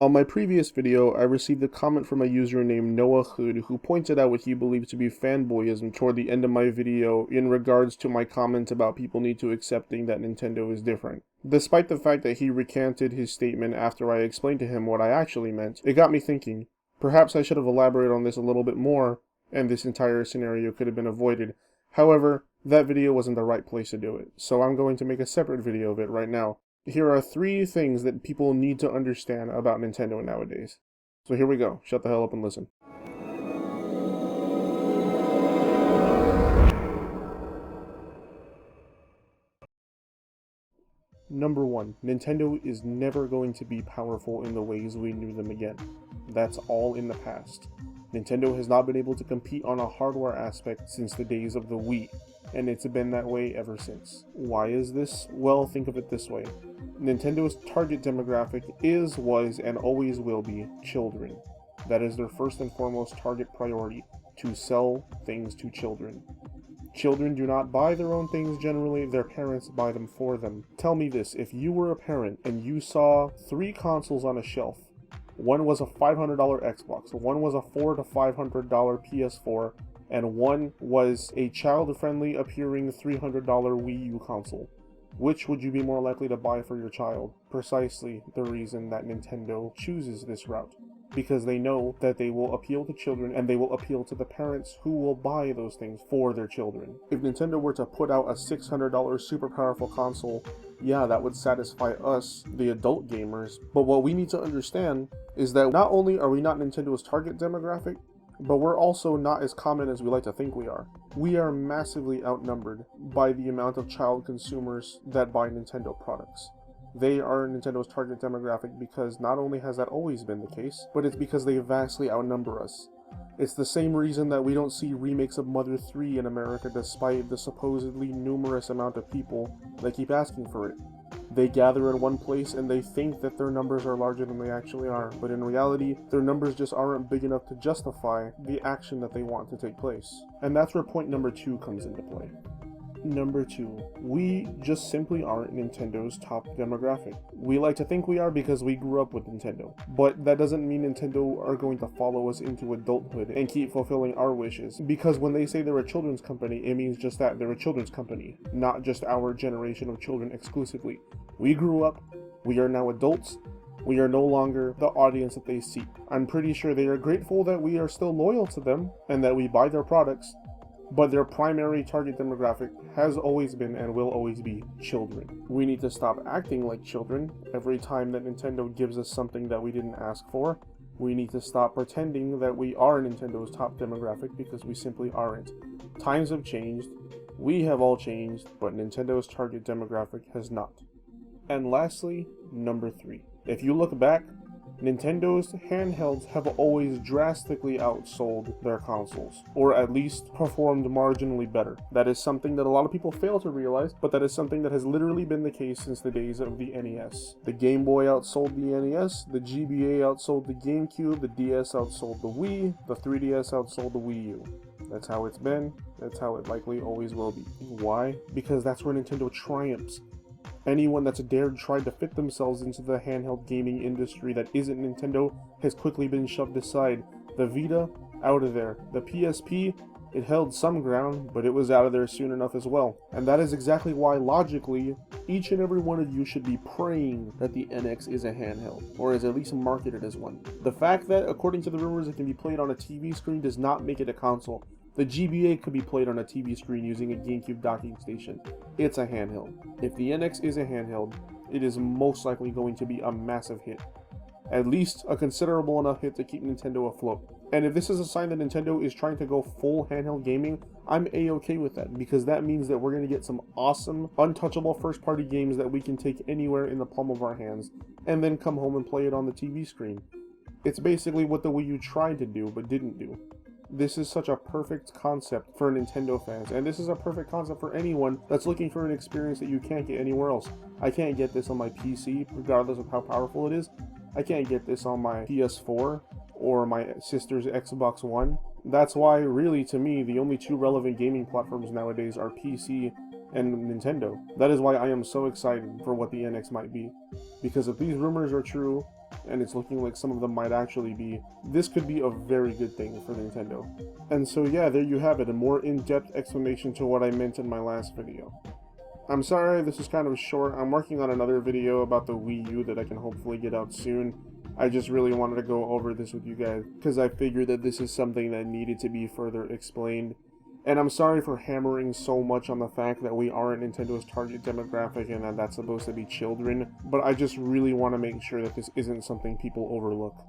On my previous video, I received a comment from a user named Noah Hood who pointed out what he believed to be fanboyism toward the end of my video in regards to my comment about people need to accepting that Nintendo is different. Despite the fact that he recanted his statement after I explained to him what I actually meant, it got me thinking. Perhaps I should have elaborated on this a little bit more, and this entire scenario could have been avoided. However, that video wasn't the right place to do it, so I'm going to make a separate video of it right now. Here are 3 things that people need to understand about Nintendo nowadays. So here we go. Shut the hell up and listen. Number 1. Nintendo is never going to be powerful in the ways we knew them again. That's all in the past. Nintendo has not been able to compete on a hardware aspect since the days of the Wii, and it's been that way ever since. Why is this? Well, think of it this way. Nintendo's target demographic is, was, and always will be children. That is their first and foremost target priority, to sell things to children. Children do not buy their own things generally, their parents buy them for them. Tell me this, if you were a parent and you saw 3 consoles on a shelf, one was a $500 Xbox, one was a $400 to $500 PS4, and one was a child-friendly appearing $300 Wii U console, which would you be more likely to buy for your child? Precisely the reason that Nintendo chooses this route. Because they know that they will appeal to children and they will appeal to the parents who will buy those things for their children. If Nintendo were to put out a $600 super powerful console, yeah, that would satisfy us, the adult gamers, but what we need to understand is that not only are we not Nintendo's target demographic, but we're also not as common as we like to think we are. We are massively outnumbered by the amount of child consumers that buy Nintendo products. They are Nintendo's target demographic because not only has that always been the case, but it's because they vastly outnumber us. It's the same reason that we don't see remakes of Mother 3 in America despite the supposedly numerous amount of people that keep asking for it. They gather in one place and they think that their numbers are larger than they actually are, but in reality, their numbers just aren't big enough to justify the action that they want to take place. And that's where point number 2 comes into play. Number 2, we just simply aren't Nintendo's top demographic. We like to think we are because we grew up with Nintendo, but that doesn't mean Nintendo are going to follow us into adulthood and keep fulfilling our wishes, because when they say they're a children's company, it means just that, they're a children's company, not just our generation of children exclusively. We grew up, we are now adults, we are no longer the audience that they seek. I'm pretty sure they are grateful that we are still loyal to them and that we buy their products, but their primary target demographic has always been and will always be children. We need to stop acting like children every time that Nintendo gives us something that we didn't ask for. We need to stop pretending that we are Nintendo's top demographic because we simply aren't. Times have changed, we have all changed, but Nintendo's target demographic has not. And lastly, number 3. If you look back, Nintendo's handhelds have always drastically outsold their consoles, or at least performed marginally better. That is something that a lot of people fail to realize, but that is something that has literally been the case since the days of the NES. The Game Boy outsold the NES, the GBA outsold the GameCube, the DS outsold the Wii, the 3DS outsold the Wii U. That's how it's been, that's how it likely always will be. Why? Because that's where Nintendo triumphs. Anyone that's dared tried to fit themselves into the handheld gaming industry that isn't Nintendo has quickly been shoved aside. The Vita, out of there. The PSP, it held some ground, but it was out of there soon enough as well. And that is exactly why, logically, each and every one of you should be praying that the NX is a handheld, or is at least marketed as one. The fact that, according to the rumors, it can be played on a TV screen does not make it a console. The GBA could be played on a TV screen using a GameCube docking station. It's a handheld. If the NX is a handheld, it is most likely going to be a massive hit. At least a considerable enough hit to keep Nintendo afloat. And if this is a sign that Nintendo is trying to go full handheld gaming, I'm a-okay with that, because that means that we're going to get some awesome, untouchable first-party games that we can take anywhere in the palm of our hands, and then come home and play it on the TV screen. It's basically what the Wii U tried to do, but didn't do. This is such a perfect concept for Nintendo fans, and this is a perfect concept for anyone that's looking for an experience that you can't get anywhere else. I can't get this on my PC, regardless of how powerful it is. I can't get this on my PS4 or my sister's Xbox One. That's why, really, to me, the only 2 relevant gaming platforms nowadays are PC and Nintendo. That is why I am so excited for what the NX might be. Because if these rumors are true, and it's looking like some of them might actually be, this could be a very good thing for Nintendo. And so yeah, there you have it, a more in-depth explanation to what I meant in my last video. I'm sorry this is kind of short. I'm working on another video about the Wii U that I can hopefully get out soon. I just really wanted to go over this with you guys because I figured that this is something that needed to be further explained. And I'm sorry for hammering so much on the fact that we aren't Nintendo's target demographic and that that's supposed to be children, but I just really want to make sure that this isn't something people overlook.